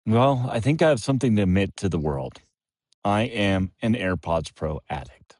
Well, I think I have something to admit to the world. I am an AirPods Pro addict.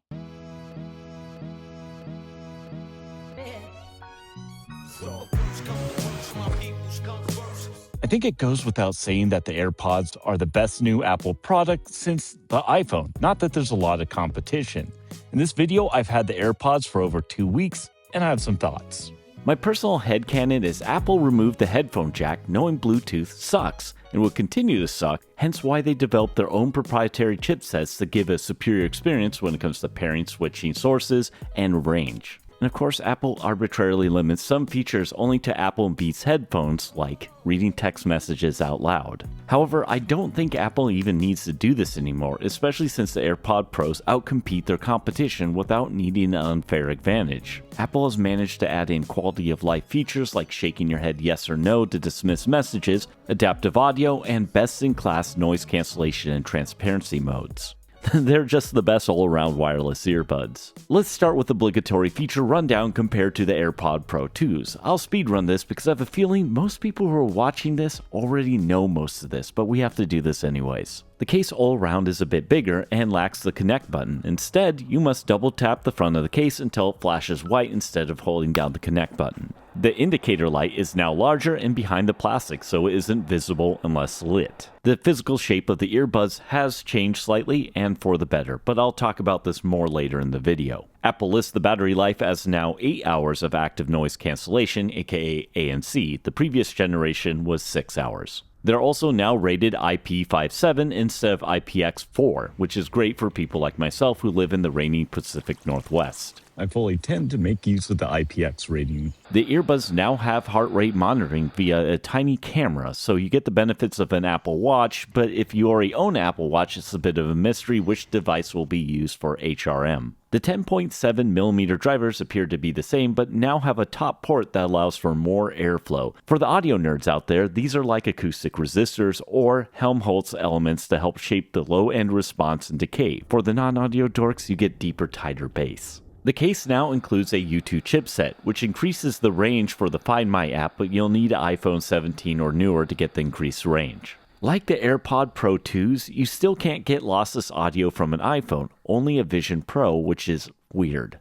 I think it goes without saying that the AirPods are the best new Apple product since the iPhone. Not that there's a lot of competition. In this video, I've had the AirPods for over 2 weeks, and I have some thoughts. My personal headcanon is Apple removed the headphone jack knowing Bluetooth sucks and will continue to suck, hence why they developed their own proprietary chipsets to give a superior experience when it comes to pairing, switching sources, and range. And of course, Apple arbitrarily limits some features only to Apple and Beats headphones, like reading text messages out loud. However, I don't think Apple even needs to do this anymore, especially since the AirPod Pros outcompete their competition without needing an unfair advantage. Apple has managed to add in quality of life features like shaking your head yes or no to dismiss messages, adaptive audio, and best-in-class noise cancellation and transparency modes. They're just the best all-around wireless earbuds. Let's start with the obligatory feature rundown compared to the AirPod Pro 2s. I'll speedrun this because I have a feeling most people who are watching this already know most of this, but we have to do this anyways. The case all around is a bit bigger and lacks the connect button. Instead, you must double tap the front of the case until it flashes white instead of holding down the connect button. The indicator light is now larger and behind the plastic, so it isn't visible unless lit. The physical shape of the earbuds has changed slightly and for the better, but I'll talk about this more later in the video. Apple lists the battery life as now 8 hours of active noise cancellation, aka ANC. The previous generation was 6 hours. They're also now rated IP57 instead of IPX4, which is great for people like myself who live in the rainy Pacific Northwest. I fully tend to make use of the IPX rating. The earbuds now have heart rate monitoring via a tiny camera, so you get the benefits of an Apple Watch, but if you already own an Apple Watch, it's a bit of a mystery which device will be used for HRM. The 10.7mm drivers appear to be the same, but now have a top port that allows for more airflow. For the audio nerds out there, these are like acoustic resistors or Helmholtz elements to help shape the low-end response and decay. For the non-audio dorks, you get deeper, tighter bass. The case now includes a U2 chipset, which increases the range for the Find My app, but you'll need an iPhone 17 or newer to get the increased range. Like the AirPod Pro 2s, you still can't get lossless audio from an iPhone, only a Vision Pro, which is weird.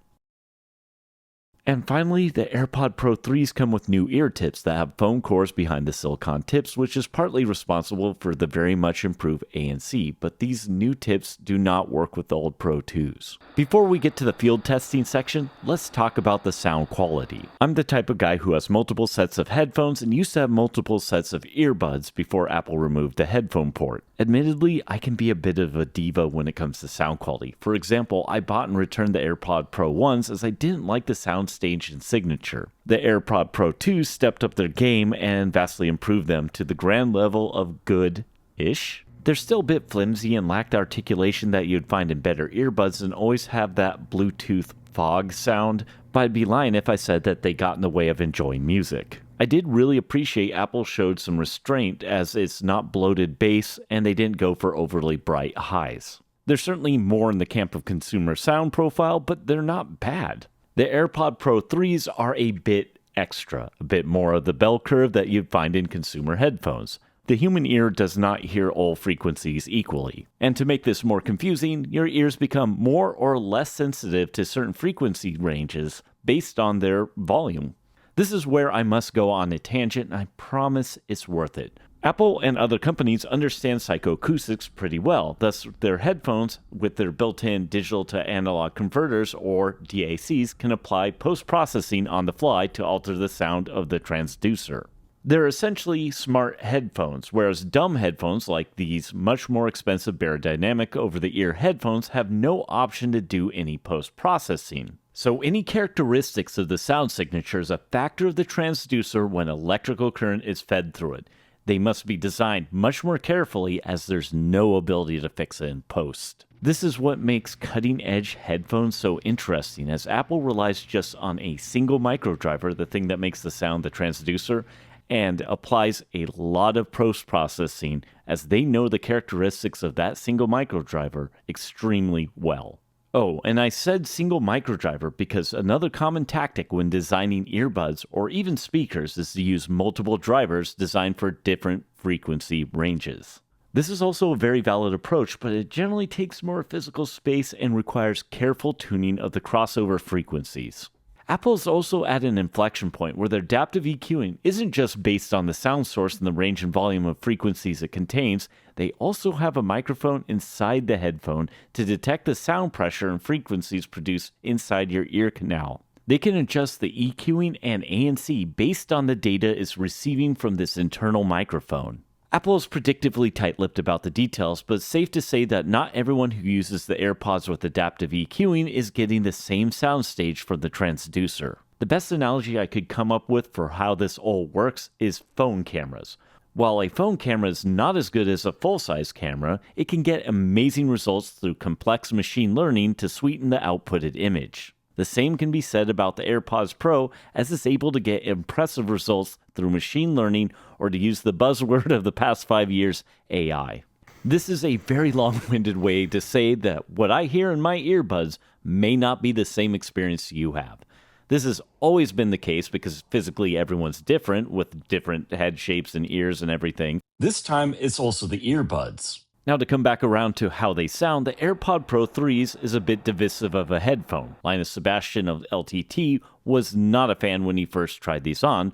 And finally, the AirPod Pro 3s come with new ear tips that have foam cores behind the silicone tips, which is partly responsible for the very much improved ANC, but these new tips do not work with the old Pro 2s. Before we get to the field testing section, let's talk about the sound quality. I'm the type of guy who has multiple sets of headphones and used to have multiple sets of earbuds before Apple removed the headphone port. Admittedly, I can be a bit of a diva when it comes to sound quality. For example, I bought and returned the AirPod Pro 1s as I didn't like the sound stage and signature. The AirPod Pro 2s stepped up their game and vastly improved them to the grand level of good-ish. They're still a bit flimsy and lacked articulation that you'd find in better earbuds and always have that Bluetooth fog sound, but I'd be lying if I said that they got in the way of enjoying music. I did really appreciate Apple showed some restraint as it's not bloated bass and they didn't go for overly bright highs. They're certainly more in the camp of consumer sound profile, but they're not bad. The AirPod Pro 3s are a bit extra, a bit more of the bell curve that you'd find in consumer headphones. The human ear does not hear all frequencies equally. And to make this more confusing, your ears become more or less sensitive to certain frequency ranges based on their volume. This is where I must go on a tangent, and I promise it's worth it. Apple and other companies understand psychoacoustics pretty well, thus their headphones with their built-in digital to analog converters or DACs can apply post-processing on the fly to alter the sound of the transducer. They're essentially smart headphones, whereas dumb headphones like these much more expensive Beyerdynamic over-the-ear headphones have no option to do any post-processing. So any characteristics of the sound signature is a factor of the transducer when electrical current is fed through it. They must be designed much more carefully as there's no ability to fix it in post. This is what makes cutting-edge headphones so interesting, as Apple relies just on a single microdriver, the thing that makes the sound the transducer, and applies a lot of post-processing as they know the characteristics of that single microdriver extremely well. Oh, and I said single microdriver because another common tactic when designing earbuds or even speakers is to use multiple drivers designed for different frequency ranges. This is also a very valid approach, but it generally takes more physical space and requires careful tuning of the crossover frequencies. Apple's also at an inflection point where their adaptive EQing isn't just based on the sound source and the range and volume of frequencies it contains, they also have a microphone inside the headphone to detect the sound pressure and frequencies produced inside your ear canal. They can adjust the EQing and ANC based on the data it's receiving from this internal microphone. Apple is predictably tight-lipped about the details, but it's safe to say that not everyone who uses the AirPods with adaptive EQing is getting the same soundstage from the transducer. The best analogy I could come up with for how this all works is phone cameras. While a phone camera is not as good as a full-size camera, it can get amazing results through complex machine learning to sweeten the outputted image. The same can be said about the AirPods Pro, as it's able to get impressive results through machine learning, or to use the buzzword of the past 5 years, AI. This is a very long-winded way to say that what I hear in my earbuds may not be the same experience you have. This has always been the case because physically everyone's different with different head shapes and ears and everything. This time, it's also the earbuds. Now to come back around to how they sound, the AirPod Pro 3s is a bit divisive of a headphone. Linus Sebastian of LTT was not a fan when he first tried these on.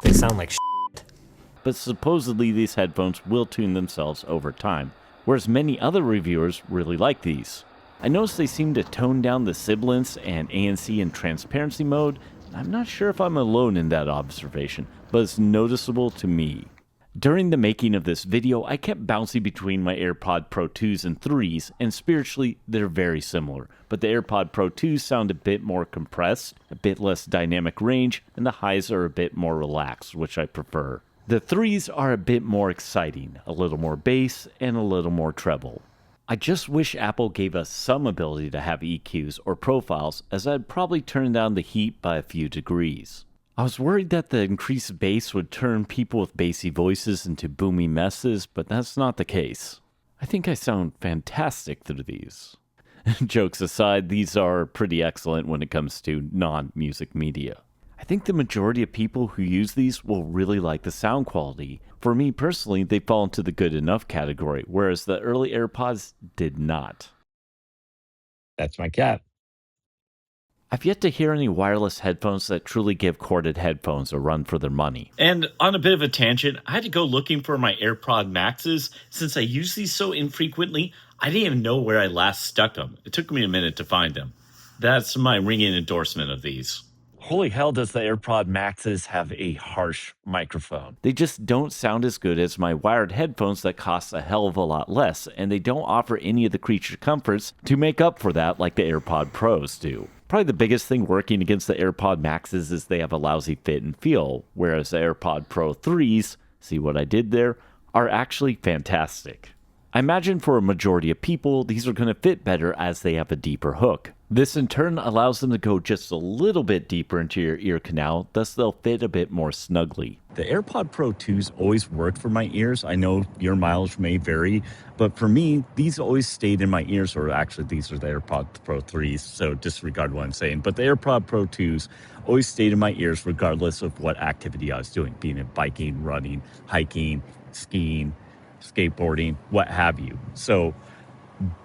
They sound like shit. But supposedly these headphones will tune themselves over time, whereas many other reviewers really like these. I noticed they seem to tone down the sibilance and ANC in transparency mode. I'm not sure if I'm alone in that observation, but it's noticeable to me. During the making of this video, I kept bouncing between my AirPod Pro 2s and 3s, and spiritually, they're very similar. But the AirPod Pro 2s sound a bit more compressed, a bit less dynamic range, and the highs are a bit more relaxed, which I prefer. The 3s are a bit more exciting, a little more bass, and a little more treble. I just wish Apple gave us some ability to have EQs or profiles, as I'd probably turn down the heat by a few degrees. I was worried that the increased bass would turn people with bassy voices into boomy messes, but that's not the case. I think I sound fantastic through these. Jokes aside, these are pretty excellent when it comes to non-music media. I think the majority of people who use these will really like the sound quality. For me personally, they fall into the good enough category, whereas the early AirPods did not. That's my cat. I've yet to hear any wireless headphones that truly give corded headphones a run for their money. And on a bit of a tangent, I had to go looking for my AirPod Maxes. Since I use these so infrequently, I didn't even know where I last stuck them. It took me a minute to find them. That's my ringing endorsement of these. Holy hell, does the AirPod Maxes have a harsh microphone? They just don't sound as good as my wired headphones that cost a hell of a lot less, and they don't offer any of the creature comforts to make up for that like the AirPod Pros do. Probably the biggest thing working against the AirPod Maxes is they have a lousy fit and feel, whereas the AirPod Pro 3s, see what I did there, are actually fantastic. I imagine for a majority of people, these are going to fit better as they have a deeper hook. This in turn allows them to go just a little bit deeper into your ear canal, thus they'll fit a bit more snugly. The AirPod Pro 2s always worked for my ears. I know your mileage may vary, but for me, these always stayed in my ears, or actually these are the AirPod Pro 3s, so disregard what I'm saying. But the AirPod Pro 2s always stayed in my ears regardless of what activity I was doing, being it biking, running, hiking, skiing, skateboarding, what have you. So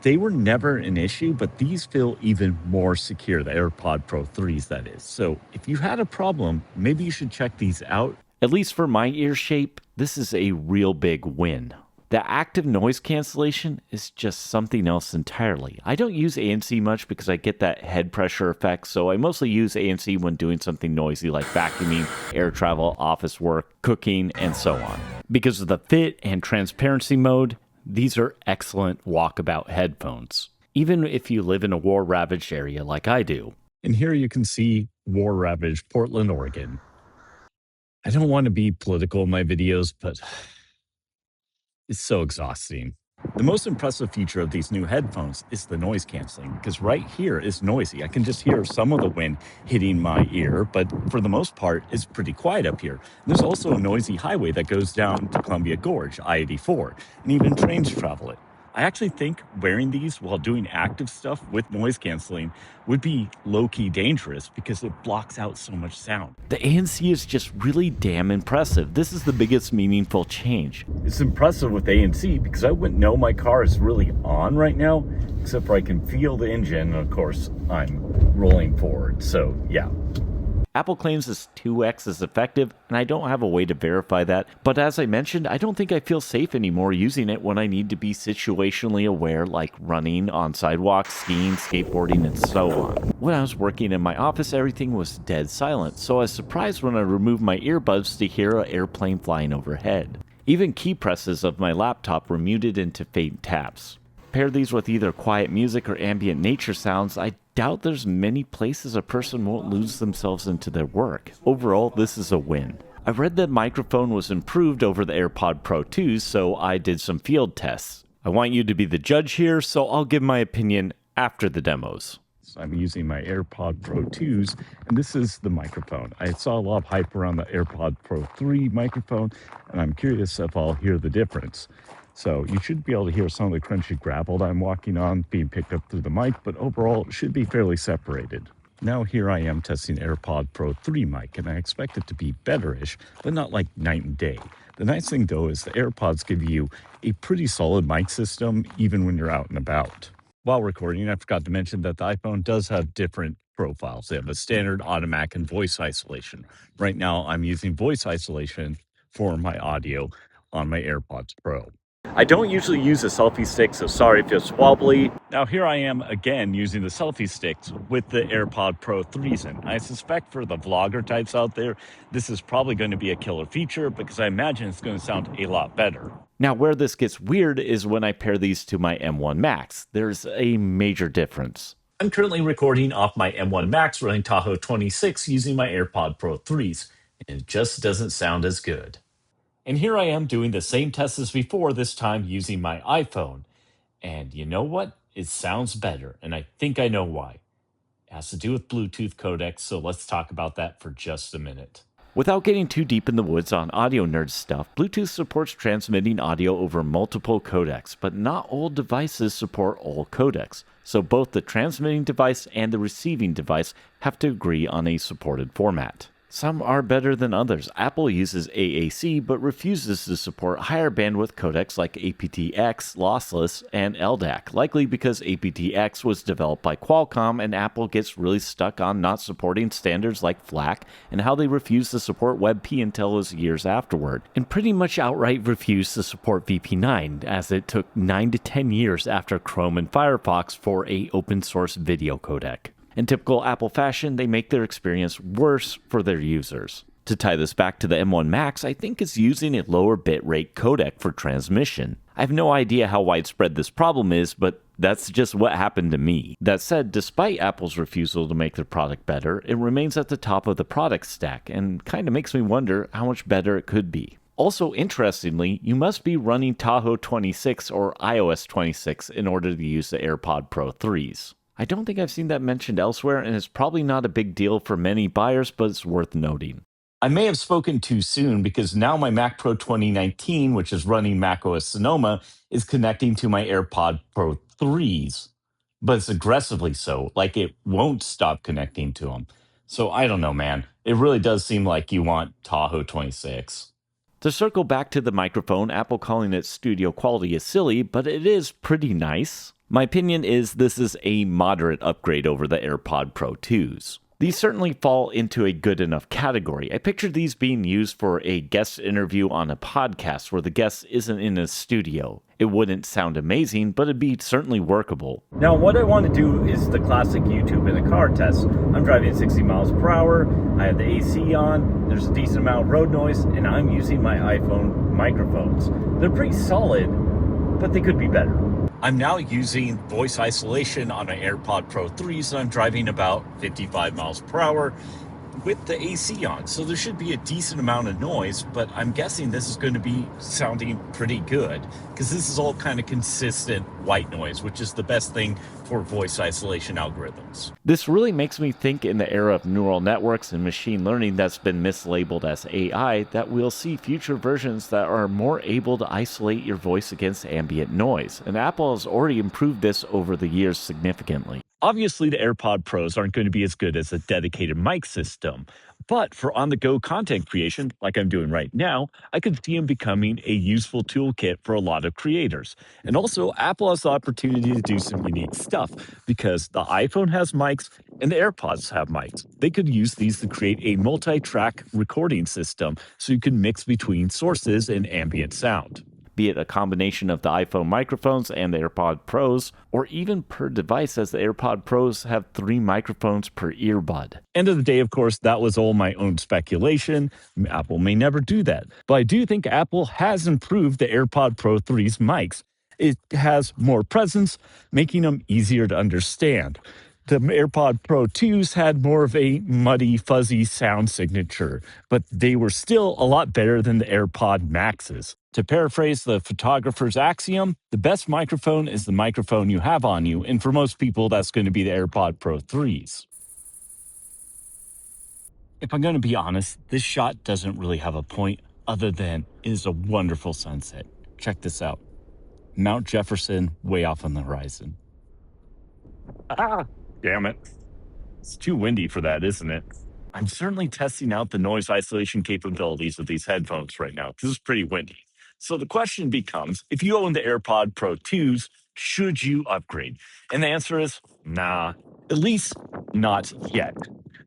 they were never an issue, but these feel even more secure, the AirPod Pro 3s that is. So if you had a problem, maybe you should check these out. At least for my ear shape, this is a real big win. The active noise cancellation is just something else entirely. I don't use ANC much because I get that head pressure effect, so I mostly use ANC when doing something noisy like vacuuming, air travel, office work, cooking, and so on. Because of the fit and transparency mode, these are excellent walkabout headphones, even if you live in a war-ravaged area like I do. And here you can see war-ravaged Portland, Oregon. I don't want to be political in my videos, but it's so exhausting. The most impressive feature of these new headphones is the noise canceling, because right here is noisy. I can just hear some of the wind hitting my ear, but for the most part, it's pretty quiet up here. And there's also a noisy highway that goes down to Columbia Gorge, I-84, and even trains travel it. I actually think wearing these while doing active stuff with noise canceling would be low-key dangerous because it blocks out so much sound. The ANC is just really damn impressive. This is the biggest meaningful change. It's impressive with ANC because I wouldn't know my car is really on right now, except for I can feel the engine, and of course, I'm rolling forward, so yeah. Apple claims it's 2x as effective, and I don't have a way to verify that, but as I mentioned, I don't think I feel safe anymore using it when I need to be situationally aware, like running on sidewalks, skiing, skateboarding, and so on. When I was working in my office, everything was dead silent, so I was surprised when I removed my earbuds to hear an airplane flying overhead. Even key presses of my laptop were muted into faint taps. Pair these with either quiet music or ambient nature sounds, I doubt there's many places a person won't lose themselves into their work. Overall, this is a win. I read the microphone was improved over the AirPod Pro 2, so I did some field tests. I want you to be the judge here, so I'll give my opinion after the demos. So I'm using my AirPod Pro 2s, and this is the microphone. I saw a lot of hype around the AirPod Pro 3 microphone, and I'm curious if I'll hear the difference. So you should be able to hear some of the crunchy gravel that I'm walking on being picked up through the mic, but overall it should be fairly separated. Now here I am testing AirPod Pro 3 mic, and I expect it to be better-ish, but not like night and day. The nice thing though is the AirPods give you a pretty solid mic system even when you're out and about. While recording, I forgot to mention that the iPhone does have different profiles. They have a standard, automatic, and voice isolation. Right now I'm using voice isolation for my audio on my AirPods Pro. I don't usually use a selfie stick, so sorry if it's wobbly. Now here I am again using the selfie sticks with the AirPod Pro 3s in. I suspect for the vlogger types out there, this is probably going to be a killer feature because I imagine it's going to sound a lot better. Now where this gets weird is when I pair these to my M1 Max. There's a major difference. I'm currently recording off my M1 Max running Tahoe 26 using my AirPod Pro 3s, and it just doesn't sound as good. And here I am doing the same test as before, this time using my iPhone. And you know what? It sounds better, and I think I know why. It has to do with Bluetooth codecs, so let's talk about that for just a minute. Without getting too deep in the woods on audio nerd stuff, Bluetooth supports transmitting audio over multiple codecs, but not all devices support all codecs. So both the transmitting device and the receiving device have to agree on a supported format. Some are better than others. Apple uses AAC but refuses to support higher bandwidth codecs like aptX, lossless, and LDAC, likely because aptX was developed by Qualcomm and Apple gets really stuck on not supporting standards like FLAC and how they refused to support WebP until it was years afterward, and pretty much outright refused to support VP9 as it took 9 to 10 years after Chrome and Firefox for a open source video codec. In typical Apple fashion, they make their experience worse for their users. To tie this back to the M1 Max, I think it's using a lower bitrate codec for transmission. I have no idea how widespread this problem is, but that's just what happened to me. That said, despite Apple's refusal to make their product better, it remains at the top of the product stack and kind of makes me wonder how much better it could be. Also, interestingly, you must be running Tahoe 26 or iOS 26 in order to use the AirPod Pro 3s. I don't think I've seen that mentioned elsewhere, and it's probably not a big deal for many buyers, but it's worth noting. I may have spoken too soon because now my Mac Pro 2019, which is running macOS Sonoma, is connecting to my AirPod Pro 3s, but it's aggressively so, like it won't stop connecting to them. So I don't know, man. It really does seem like you want Tahoe 26. To circle back to the microphone, Apple calling it studio quality is silly, but it is pretty nice. My opinion is this is a moderate upgrade over the AirPod Pro 2s. These certainly fall into a good enough category. I picture these being used for a guest interview on a podcast where the guest isn't in a studio. It wouldn't sound amazing, but it'd be certainly workable. Now what I want to do is the classic YouTube in a car test. I'm driving 60 miles per hour, I have the AC on, there's a decent amount of road noise, and I'm using my iPhone microphones. They're pretty solid, but they could be better. I'm now using voice isolation on my AirPod Pro 3s, and I'm driving about 55 miles per hour. with the AC on, so there should be a decent amount of noise, but I'm guessing this is going to be sounding pretty good because this is all kind of consistent white noise, which is the best thing for voice isolation algorithms. This really makes me think in the era of neural networks and machine learning that's been mislabeled as AI that we'll see future versions that are more able to isolate your voice against ambient noise, and Apple has already improved this over the years significantly. Obviously, the AirPod Pros aren't going to be as good as a dedicated mic system, but for on the go content creation, like I'm doing right now, I could see them becoming a useful toolkit for a lot of creators. And also, Apple has the opportunity to do some unique stuff because the iPhone has mics and the AirPods have mics. They could use these to create a multi track recording system so you can mix between sources and ambient sound. Be it a combination of the iPhone microphones and the AirPod Pros, or even per device, as the AirPod Pros have 3 microphones per earbud. End of the day, of course, that was all my own speculation. Apple may never do that. But I do think Apple has improved the AirPod Pro 3's mics. It has more presence, making them easier to understand. The AirPod Pro 2s had more of a muddy, fuzzy sound signature, but they were still a lot better than the AirPod Maxes. To paraphrase the photographer's axiom, the best microphone is the microphone you have on you, and for most people, that's going to be the AirPod Pro 3s. If I'm going to be honest, this shot doesn't really have a point other than it is a wonderful sunset. Check this out. Mount Jefferson way off on the horizon. Ah, damn it. It's too windy for that, isn't it? I'm certainly testing out the noise isolation capabilities of these headphones right now because it's pretty windy. So the question becomes, if you own the AirPod Pro 2s, should you upgrade? And the answer is nah, at least not yet.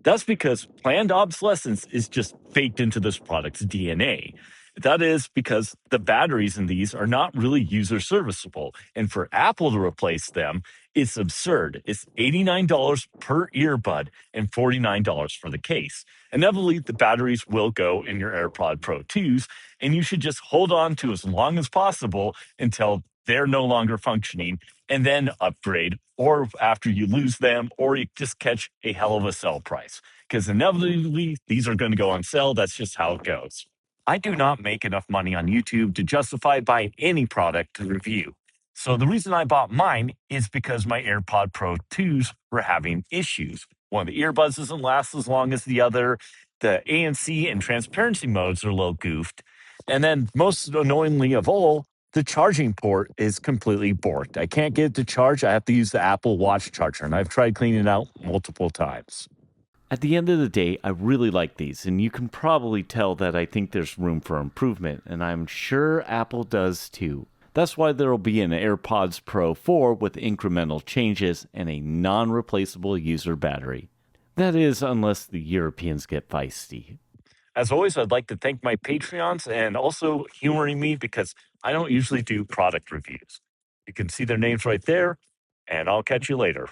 That's because planned obsolescence is just baked into this product's DNA. That is because the batteries in these are not really user serviceable. And for Apple to replace them, it's absurd. It's $89 per earbud and $49 for the case. Inevitably, the batteries will go in your AirPod Pro 2s, and you should just hold on to as long as possible until they're no longer functioning and then upgrade, or after you lose them, or you just catch a hell of a sell price. Because inevitably, these are going to go on sale. That's just how it goes. I do not make enough money on YouTube to justify buying any product to review. So the reason I bought mine is because my AirPod Pro 2s were having issues. One of the earbuds doesn't last as long as the other. The ANC and transparency modes are a little goofed. And then most annoyingly of all, the charging port is completely borked. I can't get it to charge. I have to use the Apple Watch charger, and I've tried cleaning it out multiple times. At the end of the day, I really like these, and you can probably tell that I think there's room for improvement, and I'm sure Apple does too. That's why there will be an AirPods Pro 4 with incremental changes and a non-replaceable user battery. That is, unless the Europeans get feisty. As always, I'd like to thank my Patreons and also humoring me because I don't usually do product reviews. You can see their names right there, and I'll catch you later.